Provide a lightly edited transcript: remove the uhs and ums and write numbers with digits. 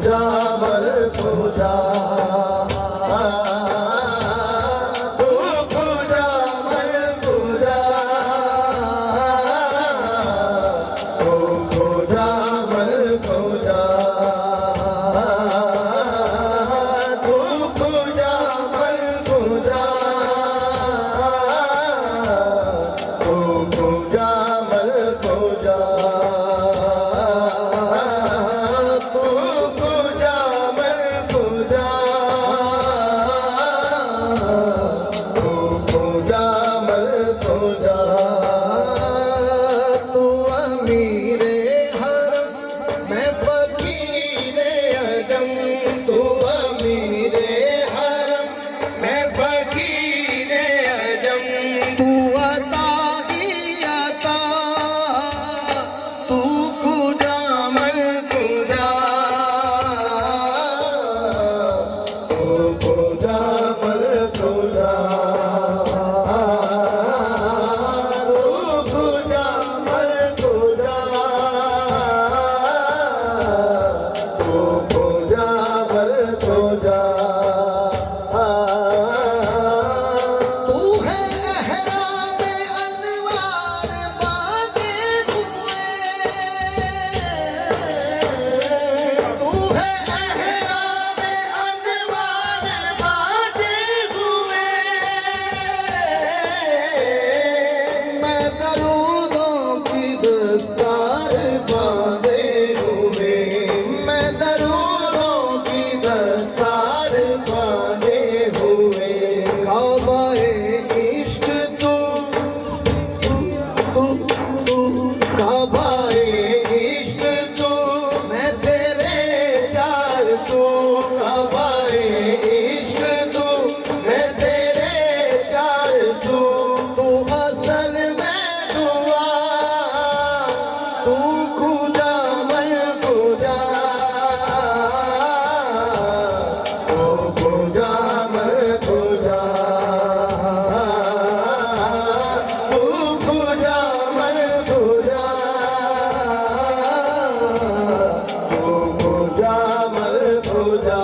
पूजा मल पूजा तू पूजा मल पूजा तू पूजा मल पूजा तू पूजा मल पूजा तू पूजा मल पूजा दस्तार बांधे हुए मैं दरूदों की दस्तार बांधे हुए काबाए इश्क तू काबाए इश्क तू मैं तेरे चार सू काबाए इश्क तू मैं तेरे चार सू तू असल में दुआ तू पूजा मैं पूजा तू पूजा मैं पूजा तू पूजा मैं पूजा तू पूजा मैं पूजा